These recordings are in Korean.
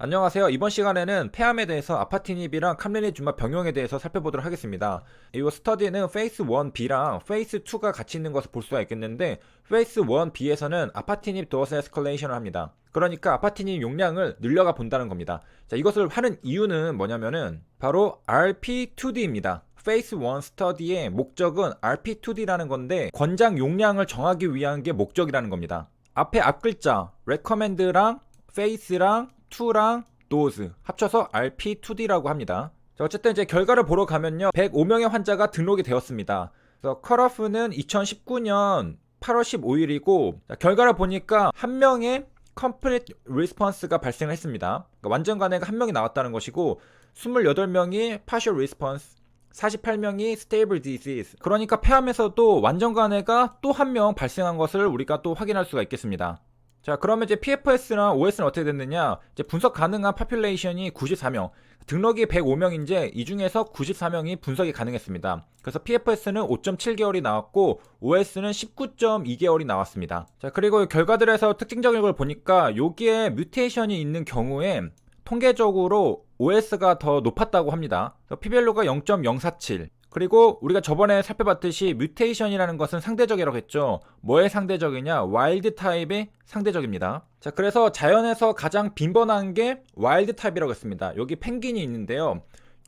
안녕하세요. 이번 시간에는 폐암에 대해서 아파티닙이랑 캄리니주마 병용에 대해서 살펴보도록 하겠습니다. 이 스터디는 페이스 1B랑 페이스 2가 같이 있는 것을 볼 수가 있겠는데 페이스 1B에서는 아파티닙 도어스 에스컬레이션을 합니다. 그러니까 아파티닙 용량을 늘려가 본다는 겁니다. 자, 이것을 하는 이유는 뭐냐면은 바로 RP2D입니다. 페이스 1 스터디의 목적은 RP2D라는 건데 권장 용량을 정하기 위한 게 목적이라는 겁니다. 앞에 앞글자 recommend랑 face랑 2랑 dose 합쳐서 RP2D라고 합니다. 자, 어쨌든 이제 결과를 보러 가면요 105명의 환자가 등록이 되었습니다. 그래서 컷오프는 2019년 8월 15일이고 결과를 보니까 한 명의 complete response가 발생을 했습니다. 그러니까 완전 간해가 한 명이 나왔다는 것이고 28명이 partial response 48명이 stable disease. 그러니까 폐암에서도 완전 간해가 또 한 명 발생한 것을 우리가 또 확인할 수가 있겠습니다. 자, 그러면 이제 PFS랑 OS는 어떻게 됐느냐? 이제 분석 가능한 파퓰레이션이 94명, 등록이 105명인데 이 중에서 94명이 분석이 가능했습니다. 그래서 PFS는 5.7개월이 나왔고 OS는 19.2개월이 나왔습니다. 자, 그리고 결과들에서 특징적인 걸 보니까 여기에 뮤테이션이 있는 경우에 통계적으로 OS가 더 높았다고 합니다. P밸류가 0.047. 그리고 우리가 저번에 살펴봤듯이 뮤테이션이라는 것은 상대적이라고 했죠. 뭐의 상대적이냐? 와일드 타입의 상대적입니다. 자, 그래서 자연에서 가장 빈번한 게 와일드 타입이라고 했습니다. 여기 펭귄이 있는데요.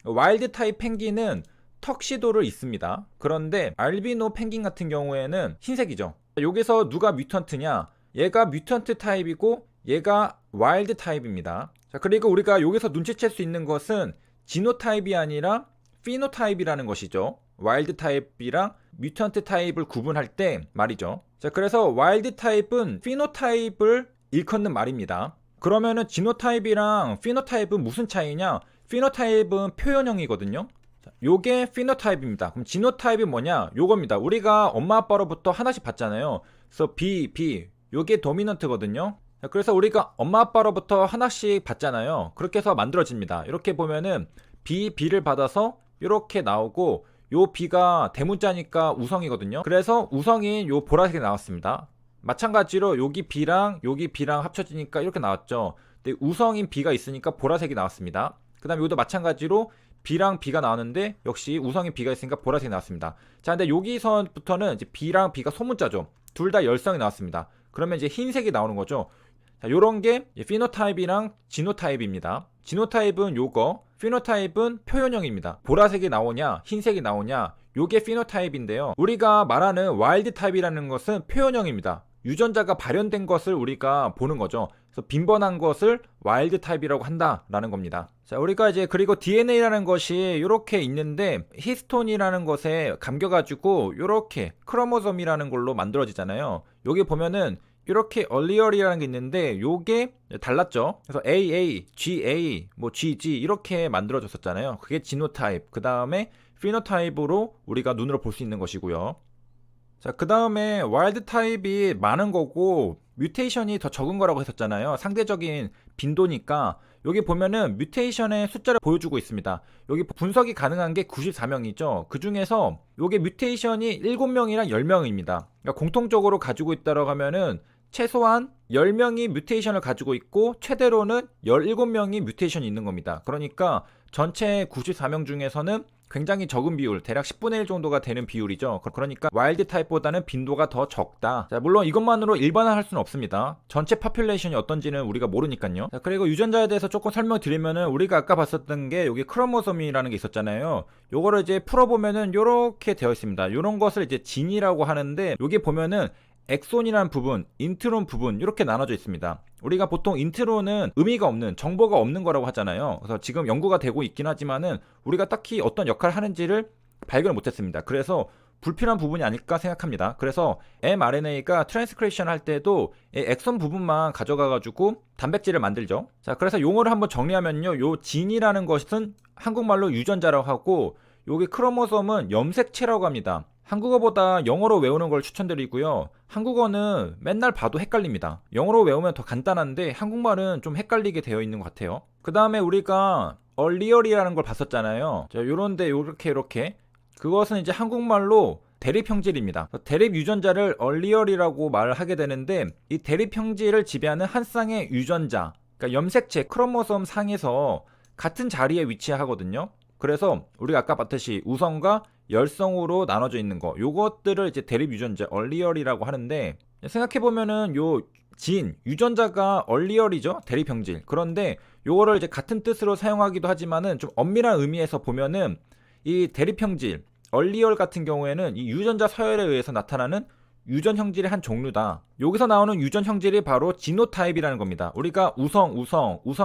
와일드 타입 펭귄은 턱시도를 있습니다. 그런데 알비노 펭귄 같은 경우에는 흰색이죠. 여기서 누가 뮤턴트냐? 얘가 뮤턴트 타입이고 얘가 와일드 타입입니다. 자, 그리고 우리가 여기서 눈치챌 수 있는 것은 지노타입이 아니라 피노타입이라는 것이죠. 와일드 타입이랑 뮤턴트 타입을 구분할 때 말이죠. 자, 그래서 와일드 타입은 피노타입을 일컫는 말입니다. 그러면은 지노타입이랑 피노타입은 무슨 차이냐? 피노타입은 표현형이거든요. 자, 요게 피노타입입니다. 그럼 지노타입이 뭐냐? 요겁니다. 우리가 엄마 아빠로부터 하나씩 받잖아요. 그래서 B, 요게 도미넌트거든요. 자, 그래서 우리가 엄마 아빠로부터 하나씩 받잖아요. 그렇게 해서 만들어집니다. 이렇게 보면은 B를 받아서 이렇게 나오고 요 B가 대문자니까 우성이거든요. 그래서 우성인 요 보라색이 나왔습니다. 마찬가지로 여기 B랑 합쳐지니까 이렇게 나왔죠. 근데 우성인 B가 있으니까 보라색이 나왔습니다. 그 다음에 여기도 마찬가지로 B랑 B가 나왔는데 역시 우성인 B가 있으니까 보라색이 나왔습니다. 자, 근데 여기서부터는 이제 B랑 B가 소문자죠. 둘 다 열성이 나왔습니다. 그러면 이제 흰색이 나오는 거죠. 자, 요런 게 피노타입이랑 지노타입입니다. 지노타입은 요거, 피노타입은 표현형입니다. 보라색이 나오냐, 흰색이 나오냐, 요게 피노타입인데요. 우리가 말하는 와일드 타입이라는 것은 표현형입니다. 유전자가 발현된 것을 우리가 보는 거죠. 그래서 빈번한 것을 와일드 타입이라고 한다라는 겁니다. 자, 우리가 이제 그리고 DNA라는 것이 이렇게 있는데 히스톤이라는 것에 감겨가지고 이렇게 크로모솜이라는 걸로 만들어지잖아요. 여기 보면은 이렇게 earlier이라는 게 있는데 요게 달랐죠. 그래서 AA, GA, 뭐 GG 이렇게 만들어졌었잖아요. 그게 지노타입. 그 다음에 피노타입으로 우리가 눈으로 볼 수 있는 것이고요. 자, 그 다음에 와일드 타입이 많은 거고 뮤테이션이 더 적은 거라고 했었잖아요. 상대적인 빈도니까 여기 보면은 뮤테이션의 숫자를 보여주고 있습니다. 여기 분석이 가능한 게 94명이죠. 그 중에서 요게 뮤테이션이 7명이랑 10명입니다. 그러니까 공통적으로 가지고 있다라고 하면은 최소한 10명이 뮤테이션을 가지고 있고 최대로는 17명이 뮤테이션이 있는 겁니다. 그러니까 전체 94명 중에서는 굉장히 적은 비율, 대략 10분의 1 정도가 되는 비율이죠. 그러니까 와일드 타입보다는 빈도가 더 적다. 자, 물론 이것만으로 일반화할 수는 없습니다. 전체 파퓰레이션이 어떤지는 우리가 모르니까요. 자, 그리고 유전자에 대해서 조금 설명드리면은 우리가 아까 봤었던 게 여기 크로모솜이라는 게 있었잖아요. 요거를 이제 풀어보면은 요렇게 되어 있습니다. 요런 것을 이제 진이라고 하는데 여기 보면은 엑손이라는 부분, 인트론 부분 이렇게 나눠져 있습니다. 우리가 보통 인트론은 의미가 없는, 정보가 없는 거라고 하잖아요. 그래서 지금 연구가 되고 있긴 하지만은 우리가 딱히 어떤 역할을 하는지를 발견을 못했습니다. 그래서 불필요한 부분이 아닐까 생각합니다. 그래서 mRNA가 트랜스크립션 할 때도 엑손 부분만 가져가가지고 단백질을 만들죠. 자, 그래서 용어를 한번 정리하면요, 요 진이라는 것은 한국말로 유전자라고 하고 여기 크로모솜은 염색체라고 합니다. 한국어보다 영어로 외우는 걸 추천드리고요. 한국어는 맨날 봐도 헷갈립니다. 영어로 외우면 더 간단한데 한국말은 좀 헷갈리게 되어 있는 것 같아요. 그 다음에 우리가 earlier이라는 걸 봤었잖아요. 자, 요런데 요렇게 그것은 이제 한국말로 대립형질입니다. 대립 유전자를 earlier이라고 말을 하게 되는데 이 대립형질을 지배하는 한 쌍의 유전자, 그러니까 염색체 크로모솜 상에서 같은 자리에 위치하거든요. 그래서 우리가 아까 봤듯이 우성과 열성으로 나눠져 있는 거, 요것들을 이제 대립 유전자 얼리얼이라고 하는데, 생각해보면은 요 유전자가 얼리얼이죠, 대립 형질. 그런데 요거를 이제 같은 뜻으로 사용하기도 하지만은 좀 엄밀한 의미에서 보면은 이 대립 형질 얼리얼 같은 경우에는 이 유전자 서열에 의해서 나타나는 유전 형질의 한 종류다. 여기서 나오는 유전 형질이 바로 지노타입이라는 겁니다. 우리가 우성,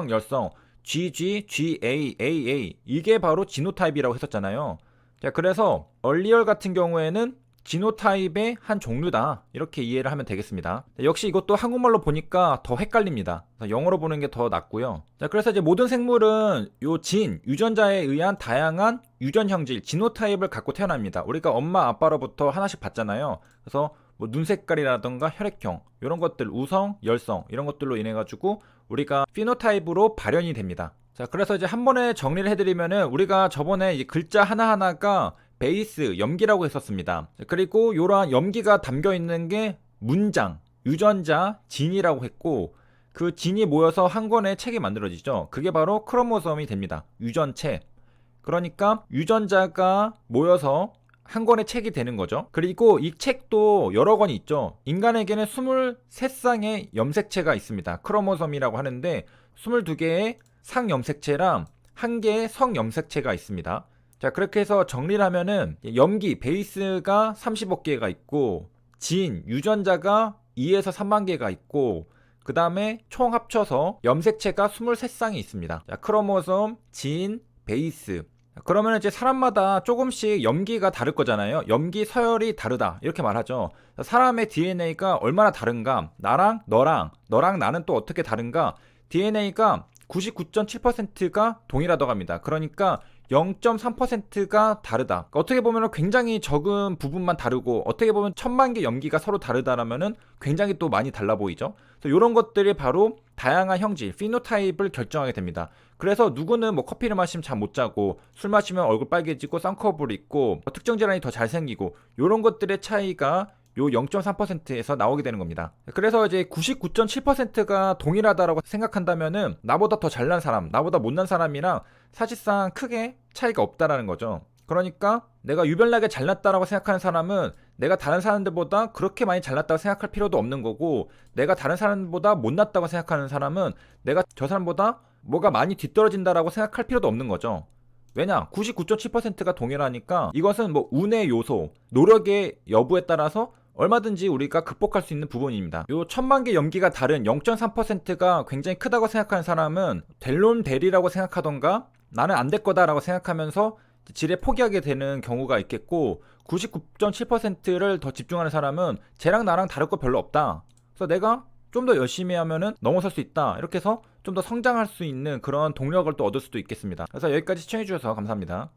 열성, GG, GA, AA 이게 바로 지노타입이라고 했었잖아요. 자, 그래서 얼리얼 같은 경우에는 지노타입의 한 종류다, 이렇게 이해를 하면 되겠습니다. 역시 이것도 한국말로 보니까 더 헷갈립니다. 영어로 보는 게 더 낫고요. 자, 그래서 이제 모든 생물은 요 유전자에 의한 다양한 유전 형질, 지노타입을 갖고 태어납니다. 우리가 엄마 아빠로부터 하나씩 받잖아요. 그래서 뭐 눈 색깔이라던가 혈액형 이런 것들, 우성, 열성 이런 것들로 인해 가지고 우리가 피노타입으로 발현이 됩니다. 자, 그래서 이제 한 번에 정리를 해드리면은 우리가 저번에 이 글자 하나하나가 베이스, 염기라고 했었습니다. 그리고 이러한 염기가 담겨 있는 게 문장, 유전자, 진이라고 했고, 그 진이 모여서 한 권의 책이 만들어지죠. 그게 바로 크로모솜이 됩니다. 유전체. 그러니까 유전자가 모여서 한 권의 책이 되는 거죠. 그리고 이 책도 여러 권이 있죠. 인간에게는 23쌍의 염색체가 있습니다. 크로모솜이라고 하는데 22개의 상염색체랑 1개의 성염색체가 있습니다. 자, 그렇게 해서 정리를 하면은 염기, 베이스가 30억 개가 있고, 진, 유전자가 2에서 3만 개가 있고, 그 다음에 총 합쳐서 염색체가 23쌍이 있습니다. 자, 크로모솜, 진, 베이스. 그러면 이제 사람마다 조금씩 염기가 다를 거잖아요. 염기 서열이 다르다, 이렇게 말하죠. 사람의 DNA가 얼마나 다른가, 나랑 너랑 나는 또 어떻게 다른가. DNA가 99.7%가 동일하다고 합니다. 그러니까 0.3%가 다르다. 어떻게 보면 굉장히 적은 부분만 다르고, 어떻게 보면 1000만 개 염기가 서로 다르다라면은 굉장히 또 많이 달라 보이죠. 그래서 이런 것들이 바로 다양한 형질, 피노타입을 결정하게 됩니다. 그래서 누구는 뭐 커피를 마시면 잠 못 자고, 술 마시면 얼굴 빨개지고 쌍꺼풀 있고, 특정 질환이 더 잘생기고, 이런 것들의 차이가 요 0.3%에서 나오게 되는 겁니다. 그래서 이제 99.7%가 동일하다라고 생각한다면은 나보다 더 잘난 사람, 나보다 못난 사람이랑 사실상 크게 차이가 없다라는 거죠. 그러니까 내가 유별나게 잘났다라고 생각하는 사람은 내가 다른 사람들보다 그렇게 많이 잘났다고 생각할 필요도 없는 거고, 내가 다른 사람보다 못났다고 생각하는 사람은 내가 저 사람보다 뭐가 많이 뒤떨어진다라고 생각할 필요도 없는 거죠. 왜냐? 99.7%가 동일하니까 이것은 뭐 운의 요소, 노력의 여부에 따라서 얼마든지 우리가 극복할 수 있는 부분입니다. 요 1000만 개 염기가 다른 0.3%가 굉장히 크다고 생각하는 사람은 될 놈 되리라고 생각하던가, 나는 안 될 거다라고 생각하면서 지레 포기하게 되는 경우가 있겠고, 99.7%를 더 집중하는 사람은 쟤랑 나랑 다를 거 별로 없다, 그래서 내가 좀 더 열심히 하면은 넘어설 수 있다, 이렇게 해서 좀 더 성장할 수 있는 그런 동력을 또 얻을 수도 있겠습니다. 그래서 여기까지 시청해주셔서 감사합니다.